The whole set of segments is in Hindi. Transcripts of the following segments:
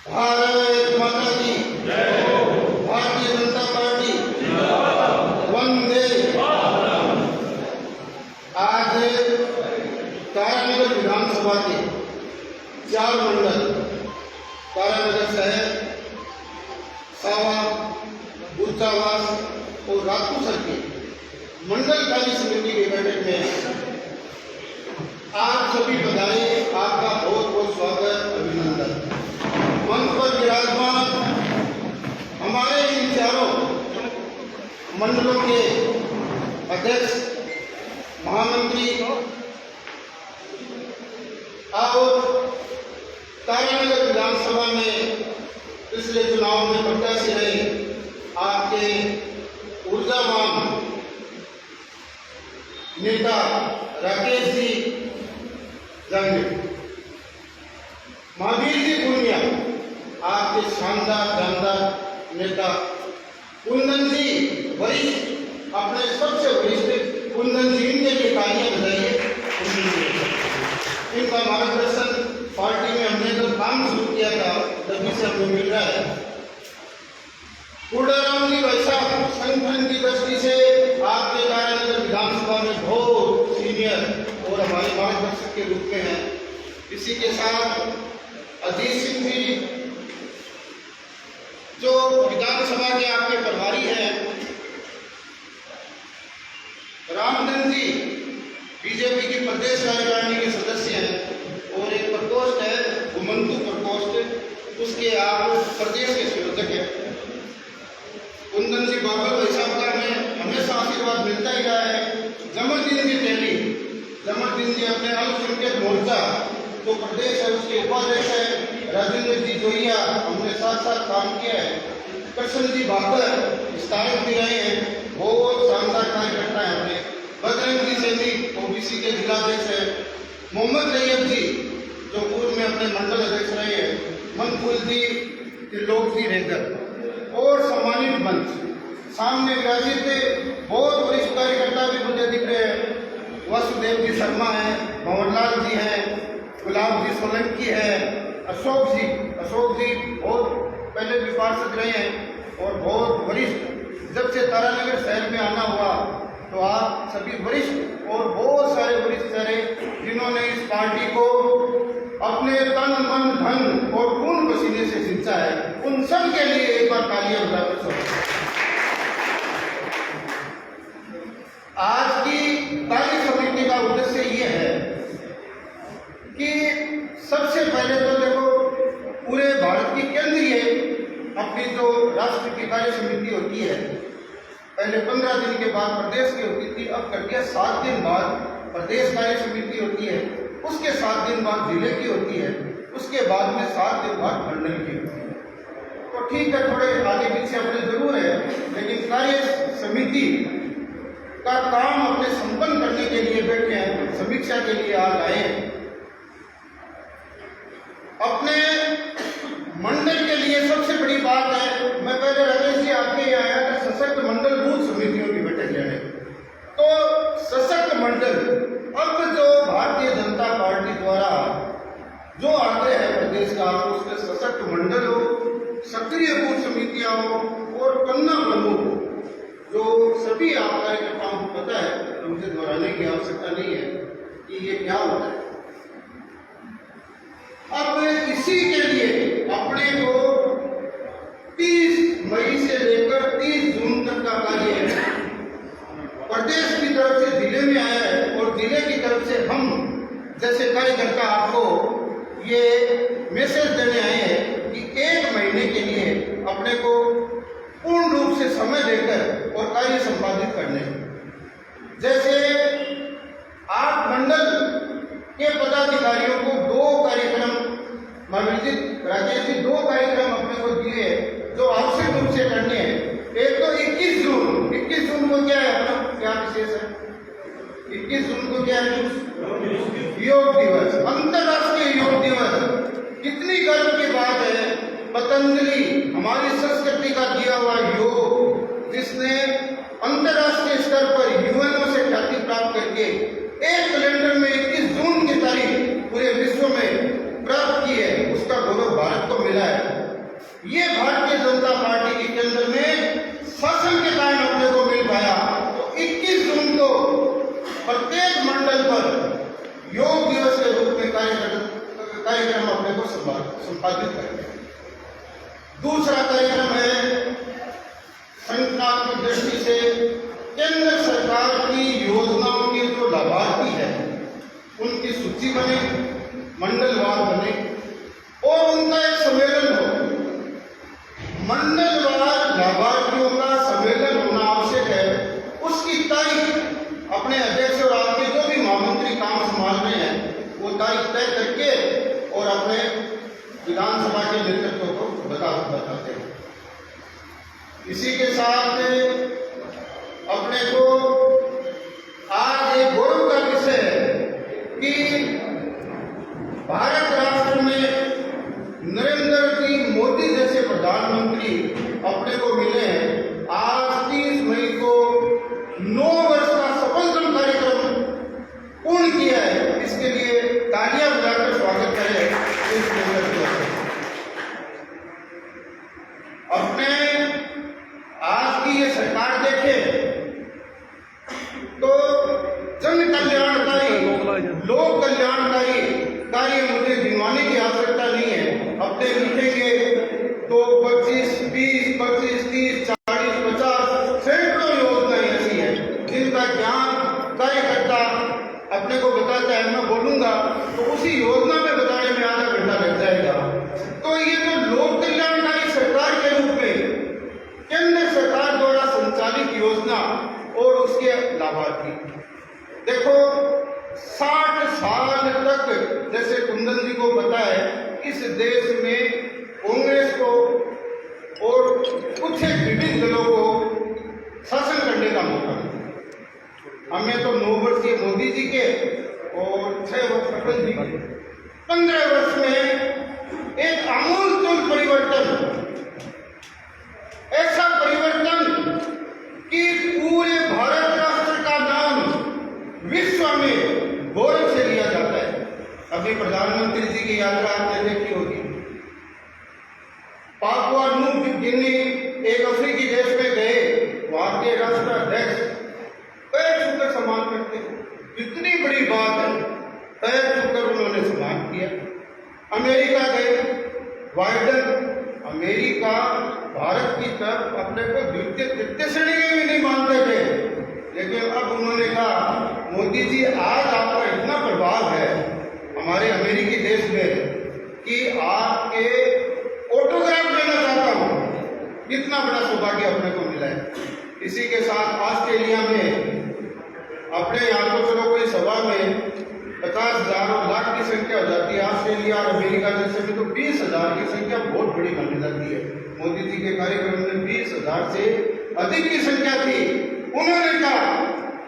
भारत माता की जय हो। भारतीय जनता पार्टी वंदे। आज तारानगर विधानसभा के 4 मंडल तारानगर शहर, सावा, बुरजावास और राजपूसर की मंडल कार्य समिति की बैठक में आप सभी बधाई, आपका बहुत बहुत स्वागत, अभिनंदन। मंच पर विराजमान हमारे इन चारों मंडलों के अध्यक्ष, महामंत्री और तारानगर विधानसभा में पिछले चुनाव में प्रत्याशी रहे आपके ऊर्जावान नेता राकेश जी जंग, महावीर जी पुनिया, आपके शानदार नेता कुंदन जी वरिष्ठ, अपने सबसे वरिष्ठ कुंदन जी, इनके लिए तालियां बजाइए। इनका मार्गदर्शन पार्टी में हमने जब काम शुरू किया था तभी से हमें मिल रहा है। कुर्डाराम जी भाई साहब संगठन की दृष्टि से आपके तारानगर विधानसभा में बहुत सीनियर और हमारे मार्गदर्शक के रूप में हैं। इसी के साथ अजीत सिंह जी जो विधानसभा के आपके प्रभारी हैं, रामचंद्र जी बीजेपी की प्रदेश कार्यकारिणी के सदस्य हैं और एक प्रकोष्ठ है घुमंतु प्रकोष्ठ, उसके आप प्रदेश के संयोजक हैं। कुंदन जी बाबा भाई साहब का हमें हमेशा आशीर्वाद मिलता ही रहा है। जमरदीन जी टेली, जमरदीन जी अपने अल्पसंख्यक मोर्चा जो प्रदेश है उसके उपाध्यक्ष है। राजेंद्र जी जोइया, हमने साथ साथ काम किया है। कृष्ण जी भाकर विस्तारक भी रहे हैं, बहुत शानदार कार्यकर्ता है हमने। बजरंग जी सैनी ओबीसी के जिलाध्यक्ष है। मोहम्मद तैयब जी जो पूर्व में अपने मंडल अध्यक्ष रहे हैं। मनफुल जी, त्रिलोक जी रेगर और सम्मानित मंच सामने विराजित बहुत वरिष्ठ कार्यकर्ता भी मुझे दिख रहे हैं। वासुदेव जी शर्मा है, भंवरलाल जी हैं, गुलाब जी सोलंकी है, अशोक जी बहुत पहले भी पार्षद रहे हैं और बहुत वरिष्ठ। जब से तारानगर शहर में आना हुआ तो आप सभी वरिष्ठ और बहुत सारे वरिष्ठ रहे जिन्होंने इस पार्टी को अपने तन मन धन और खून पसीने से सिंचा है। उन सब के लिए एक बार तालियां बजाकर छोड़ो। आज की कार्य समिति का उद्देश्य ये है कि सबसे पहले तो देखो पूरे भारत की केंद्रीय अपनी जो राष्ट्र की कार्य समिति होती है, पहले 15 दिन के बाद प्रदेश की होती थी, अब कर दिया 7 दिन बाद प्रदेश कार्य समिति होती है, उसके 7 दिन बाद जिले की होती है, उसके बाद में 7 दिन बाद मंडल की होती है। तो ठीक है, थोड़े आगे पीछे अपने जरूर है, लेकिन कार्य समिति का काम अपने संपन्न करने के लिए बैठे हैं, समीक्षा के लिए आज आए हैं। अपने मंडल के लिए सबसे बड़ी बात है, मैं पहले रमेश जी आपके यहाँ आया था सशक्त मंडल बूथ समितियों की बैठक लेने। तो सशक्त मंडल, अब जो भारतीय जनता पार्टी द्वारा जो आग्रह है प्रदेश का, उसमें सशक्त मंडल हो, सक्रिय बूथ समितियां हो और पन्ना प्रमुख, जो सभी आप कार्यकर्ताओं को पता है, तो मुझे दोहराने की आवश्यकता नहीं है कि ये क्या होता है। अब इसी के लिए अपने को 30 मई से लेकर 30 जून तक का कार्य प्रदेश की तरफ से जिले में आया है और जिले की तरफ से हम जैसे कार्यकर्ता आपको ये मैसेज देने आए हैं कि 1 महीने के लिए अपने को पूर्ण रूप से समय देकर और कार्य संपादित करने। जैसे आप मंडल के पदाधिकारियों को 2 कार्यक्रम, राकेश जी 2 कार्यक्रम अपने को दिए जो आवश्यक रूप से करने हैं। एक तो 21 जून को क्या है अपना, क्या विशेष है? 21 जून को क्या है? योग दिवस, अंतर्राष्ट्रीय योग दिवस। कितनी गर्व की बात है, पतंजलि हमारी संस्कृति का दिया हुआ योग, जिसने अंतर्राष्ट्रीय स्तर पर यूएनओ से ख्याति प्राप्त करके एक कैलेंडर में 21 जून की तारीख पूरे विश्व में प्राप्त की है, उसका गौरव भारत को मिला है। ये भारतीय जनता पार्टी के केंद्र में शासन के कारण अपने को मिल पाया। तो 21 जून को प्रत्येक मंडल पर योग दिवस के रूप में कार्यक्रम अपने को संपादित करेंगे। दूसरा कार्यक्रम है संगठनात्मक दृष्टि से केंद्र सरकार की योजनाओं के जो लाभार्थी है उनकी सूची बने, मंडलवार बने और उनका एक सम्मेलन हो। मंडलवार लाभार्थियों का सम्मेलन होना आवश्यक है। उसकी तारीख अपने अध्यक्ष और आपके जो भी महामंत्री काम संभाल रहे हैं वो तारीख तय करके और अपने विधानसभा के नेतृत्व को बताते हैं। इसी के साथ अपने को आज एक गौरव का विषय है कि भारत राष्ट्र में नरेंद्र जी मोदी जैसे प्रधानमंत्री अपने को मिले हैं। आज 30 मई को 9 वर्ष का सफलतम कार्यक्रम पूर्ण किया है। इसके लिए तालियां बजाकर स्वागत करें। इस अपने आज की ये सरकार देखे तो जन कल्याणकारी, लोक कल्याणकारी कार्य मुझे गिनवाने की आवश्यकता नहीं है। अपने लिखेंगे तो 25, 20, 25, 30, 40, 50 सैकड़ों योजनाएं ऐसी हैं जिनका ज्ञान कार्यकर्ता अपने को बताता है। मैं बोलूंगा तो उसी योजना में बताने में आधा घंटा लग जाएगा। तो ये जो लोक कल्याणकारी सरकार के रूप में केंद्र सरकार द्वारा संचालित योजना और उसके लाभार्थी, देखो 60 साल तक जैसे कुंदन जी को पता है इस देश में कांग्रेस को और कुछ विभिन्न दलों को शासन करने का मौका मिला। हमें तो 9 वर्षीय मोदी जी के और 6 वर्ष अटल जी के, 15 वर्ष में एक आमूलचूल परिवर्तन, ऐसा परिवर्तन कि पूरे भारत राष्ट्र का नाम विश्व में गौरव से लिया जाता है। अभी प्रधानमंत्री जी की यात्रा आपने देखी होगी। पापुआ न्यू गिनी एक अफ्रीकी देश में गए, वहां के राष्ट्राध्यक्ष पैर छूकर सम्मान करते हैं। कितनी बड़ी बात है, पैर छूकर उन्होंने सम्मान किया। अमेरिका गए, बाइडेन अमेरिका भारत की तरफ अपने को द्वितीय श्रेणी में भी नहीं मानते थे, लेकिन अब उन्होंने कहा मोदी जी आज आपका इतना प्रभाव है हमारे अमेरिकी देश में कि आपके ऑटोग्राफ लेना चाहता हूं। इतना बड़ा सौभाग्य अपने को मिला है। इसी के साथ ऑस्ट्रेलिया में अपने यहाँ तो चलो कोई सभा में 50,000 और लाख की संख्या हो जाती है। ऑस्ट्रेलिया और अमेरिका जैसे में तो 20,000 की संख्या बहुत बड़ी मानी जाती है। मोदी जी के कार्यक्रम में 20,000 से अधिक की संख्या थी। उन्होंने कहा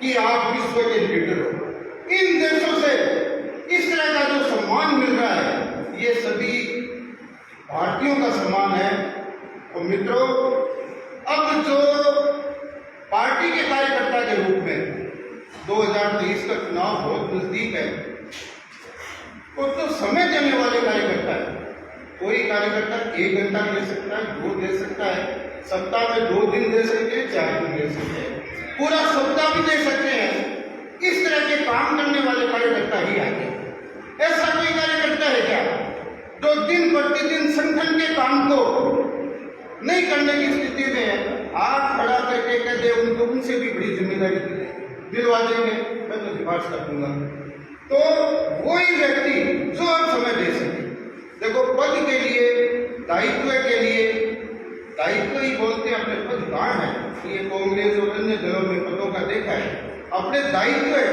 कि आप विश्व के लीडर हो। इन देशों से इस तरह का जो सम्मान मिल रहा है ये सभी भारतीयों का सम्मान है। और मित्रों, अब जो पार्टी के कार्यकर्ता के रूप में 2023 का चुनाव बहुत नजदीक है, तो समय देने वाले कार्यकर्ता है। कोई कार्यकर्ता 1 घंटा दे सकता है, 2 दे सकता है, सप्ताह में 2 दिन दे सकते हैं, 4 दिन दे सकते हैं, पूरा सप्ताह भी दे सकते हैं। इस तरह के काम करने वाले कार्यकर्ता ही आते हैं। ऐसा कोई कार्यकर्ता है क्या जो दिन प्रतिदिन संगठन के काम को नहीं करने की स्थिति में है? हाथ खड़ा करके कहते उनको उनसे भी बड़ी जिम्मेदारी दिलवा देंगे, मैं तो सिफारिश कर दूंगा। तो वही व्यक्ति जो आप समय दे सके। देखो, पद के लिए, दायित्व के लिए, दायित्व ही बोलते हैं, अपने पद कहाँ है? ये कांग्रेस और अन्य दलों में पदों का देखा है। अपने दायित्व है,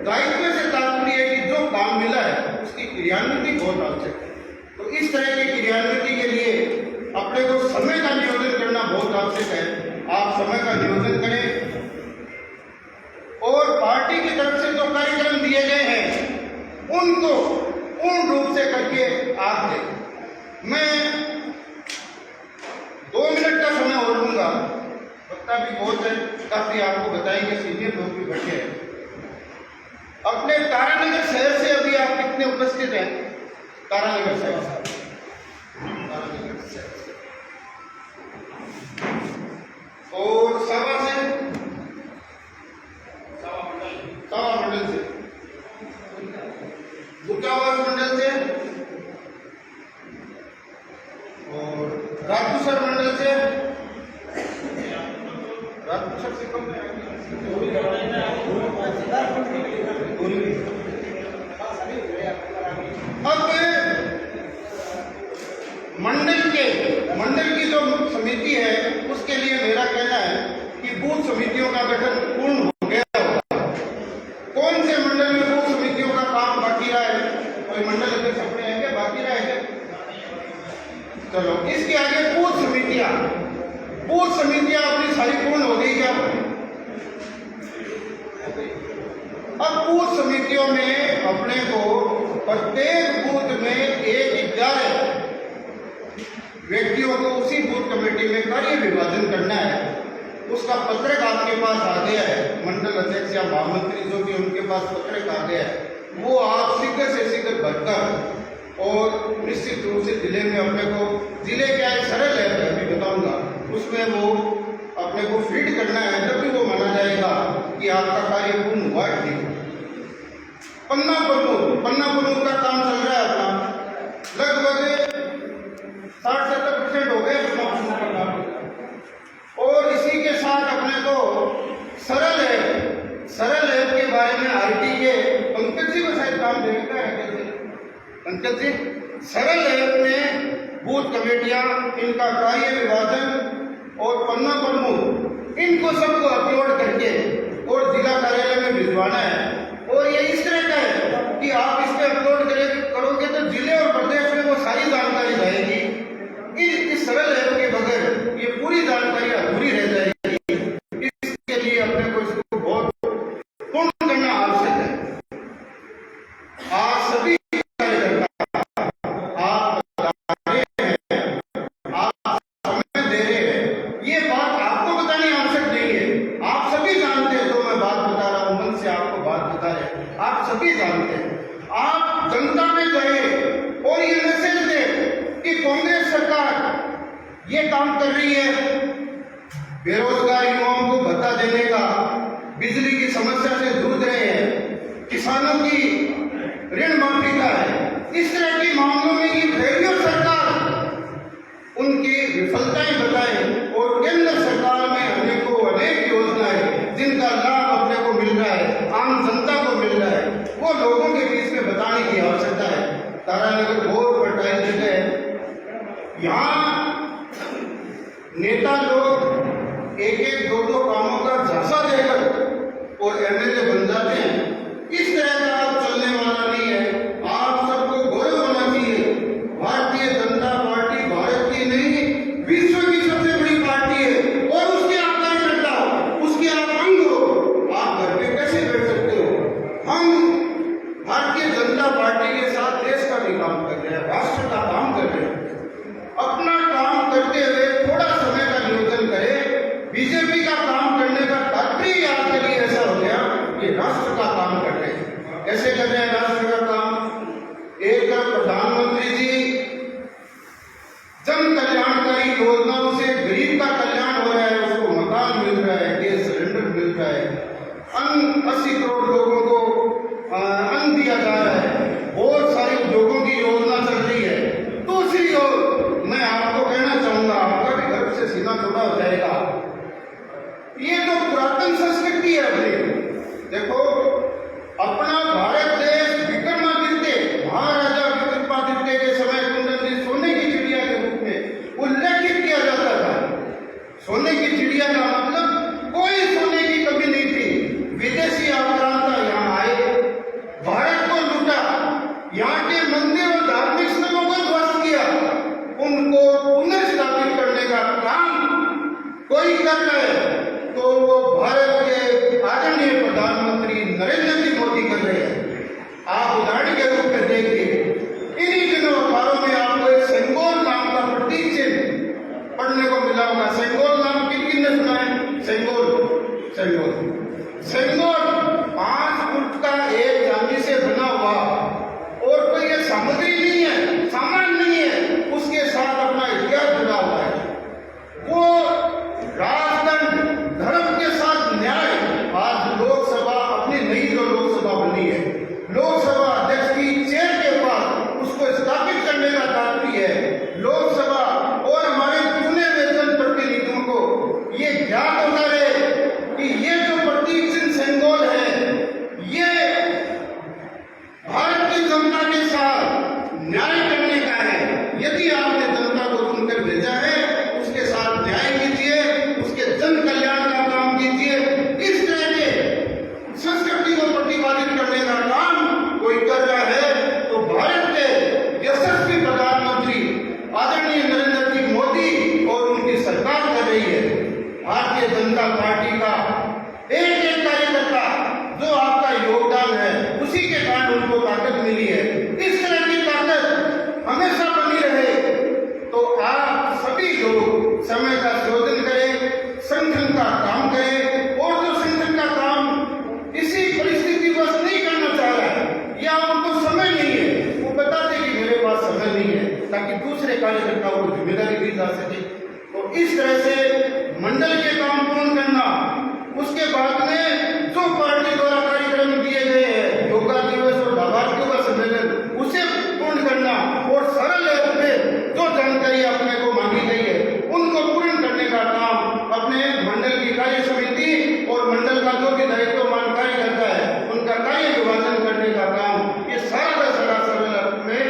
दायित्व से तात्पर्य है कि जो काम मिला है उसकी क्रियान्विति बहुत आवश्यक है। तो इस तरह की क्रियान्विति के लिए अपने को समय का नियोजन करना बहुत आवश्यक है। आप समय का नियोजन करें और पार्टी की तरफ से जो कार्यक्रम दिए गए हैं उनको पूर्ण रूप से करके आप दें। मैं 2 मिनट का समय और लूंगा, वक्ता भी बहुत है, काफी आपको बताएंगे, सीनियर लोग भी बैठे हैं। अपने तारानगर शहर से अभी आप कितने उपस्थित हैं? तारानगर शहर से, तारानगर शहर से और सभा से, सभा मंडल से, दूतावास मंडल से और राजपूसर मंडल से, राजपूसर से कम अब मंडल की जो समिति है उसके लिए मेरा कहना है कि बूथ समितियों का गठन पूर्ण हो गया होगा। कौन से मंडल में बूथ समितियों का काम बाकी रहा है? कोई मंडल अध्यक्ष अपने हैं क्या बाकी रहा है? चलो इसके आगे बूथ समितियां अपनी सारी पूर्ण हो गई क्या? अब बूथ समितियों में अपने को प्रत्येक बूथ में 11 व्यक्तियों को उसी बूथ कमेटी में कार्य विभाजन करना है। उसका पत्रक आपके पास आ गया है, मंडल अध्यक्ष या महामंत्री जो भी उनके पास पत्रक आ गया है, वो आप शीघ्र से शीघ्र भरकर और निश्चित रूप से जिले में अपने को, जिले क्या एक सरल है अभी बताऊंगा, उसमें वो अपने को फीड करना है, तभी वो माना जाएगा कि आपका कार्य पूर्ण हुआ है। ठीक, पन्ना प्रमुख का काम चल रहा है अपना, लगभग 60-70% हो गए पन्ना प्रमुख का काम। और इसी के साथ अपने को सरल ऐप के बारे में आईटी के पंकज जी को शायद काम देता है। पंकज जी, सरल ऐप में बूथ कमेटियां, इनका कार्य विभाजन और पन्ना प्रमुख, इनको सबको अपलोड करके और जिला कार्यालय में भिजवाना है। और ये इस तरह का है कि आप इस पे अपलोड करोगे तो जिले और प्रदेश में वो सारी जानकारी जाएगी। इस सरल ऐप के बगैर ये पूरी जानकारी अधूरी रह जाएगी। इसके लिए अपने को इसको बहुत पूर्ण करना आवश्यक है। आप सभी कार्यकर्ता, आप समय दे रहे हैं, ये बात आपको बतानी आवश्यक नहीं है। आप सभी जानते हैं, जो मैं बात बता रहा हूं मन से आपको बात बता रहे हैं, आप सभी जानते हैं। आप जनता में गए और ये मैसेज दे कि कांग्रेस सरकार ये काम कर रही है, बेरोजगार युवाओं को भत्ता देने का, बिजली की समस्या से जूझ रहे हैं, किसानों की ऋण माफी का है। इस तरह के मामलों में ये फेलियर सरकार उनकी विफलताएं बताए और केंद्र सरकार में अनेक योजनाएं जिनका लाभ अपने को मिल रहा है, आम जनता को मिल रहा है, वो लोगों के बीच में बताने की आवश्यकता है। तारानगर बहुत फर्टाइल जगह है, यहाँ नेता लोग एक दो कामों का झांसा देकर और एमएलए बन जाते हैं। इस तरह का आप चलने वाला नहीं है। आप सबको गौरव होना चाहिए, भारतीय जनता पार्टी भारत की नहीं विश्व की सबसे बड़ी पार्टी है और उसके आप कार्यकर्ता हो, उसके आप अंग हो। आप घर पे कैसे बैठ सकते हो? हम भारतीय जनता पार्टी के साथ देश का भी काम कर रहे हैं, राष्ट्र का काम कर रहे हैं। अपना काम करते हुए थोड़ा समय का नियोजन करें। बीजेपी का काम करने का तात्पर्य आपके लिए ऐसा हो गया कि राष्ट्र का काम कर रहे हैं। कैसे कर रहे हैं राष्ट्र का काम? एक प्रधानमंत्री जी जन कल्याणकारी योजनाओं से गरीब का कल्याण हो रहा है, उसको मकान मिल रहा है, गैस सिलेंडर मिल रहा है, 80 करोड़ लोगों को अन्न दिया जा रहा है, बहुत सारी उद्योगों की योजना चल रही है। दूसरी ओर मैं आपको कहना चाहूंगा, आपका भी गर्व से सीना छोटा हो जाएगा, ये जो पुरातन संस्कृति है अपनी, देखो अपना भारत देश विक्रमादित्य, महाराजा विक्रमादित्य के समय कुंदन जी सोने की चिड़िया के रूप में उल्लेखित किया जाता था। सोने की चिड़िया का मतलब कोई सोने की कमी नहीं थी। विदेशी आक्रांता यहाँ आए, भारत को लूटा, यहाँ के मंदिर और धार्मिक स्थलों को ध्वस्त किया, उनको पुनर्स्थापित करने का काम कोई कर रहा है तो वो भारत के आदरणीय प्रधानमंत्री नरेंद्र मोदी कर रहे हैं। आप उदाहरण के रूप में देखिए, इन्हीं दिनों अखबारों में आपको एक सेंगोल नाम का प्रतीक चिन्ह पढ़ने को मिला होगा। सेंगोल नाम किन ने सुना है? सेंगोल 5 फुट का एक लोकसभा बनी है, लोकसभा अध्यक्ष की चेयर के पास उसको स्थापित करने का तात्पर्य है लोकसभा और हमारे चुने हुए जनप्रतिनिधियों को ये ज्ञात होता है कि ये जो प्रतीक सिंह सेंगोल है ये भारत की जनता के साथ न्याय करने का है। यदि आपने जनता को चुनकर भेजा है उसके साथ न्याय कीजिए, उसके जन कल्याण का काम कीजिए। इस तरह के संस्कृति को प्रतिपादित करने का काम कोई कर रहा है तो भारत के यशस्वी प्रधानमंत्री आदरणीय नरेंद्र जी मोदी और उनकी सरकार कर रही है। भारतीय जनता पार्टी का एक एक कार्यकर्ता जो आपका योगदान है उसी के कारण उनको ताकत मिली है। इस तरह की ताकत हमेशा बनी रहे तो आप सभी लोग समय का संयोजन करें, संगठन का काम करें और जो संगठन का काम इसी परिस्थिति बस नहीं करना चाह रहा है या उनको समय नहीं है वो बता दे कि मेरे पास समय नहीं है ताकि दूसरे कार्यकर्ताओं को जिम्मेदारी दी जा सके। तो इस तरह से मंडल के काम पूर्ण करना, उसके बाद में जो पार्टी द्वारा कार्यक्रम दिए गए हैं योगा दिवस और लाभार्थियों का सम्मेलन उसे पूर्ण करना और सरल रूप में जो जानकारी अपने को मांगी गई है उनको पूर्ण करने का काम अपने मंडल की कार्य समिति और मंडल का जो भी दायित्वमान कार्य करता है उनका कार्य विभाजन करने का काम ये सारा का सारा सरल रूप में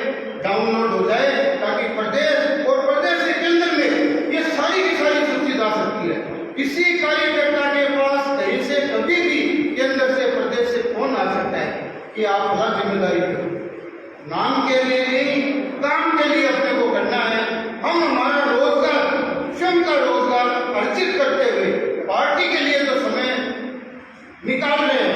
डाउनलोड हो जाए ताकि प्रदेश और प्रदेश के केंद्र में ये सारी की सारी सूची जा सकती है। किसी कार्यकर्ता के पास कहीं से कभी भी केंद्र से प्रदेश से फोन आ सकता है कि आप बड़ा जिम्मेदारी करो। नाम के लिए नहीं काम के लिए अपने को करना है। हम हमारा रोजगार स्वयं का रोजगार अर्जित करते हुए पार्टी के लिए जो समय निकाल रहे हैं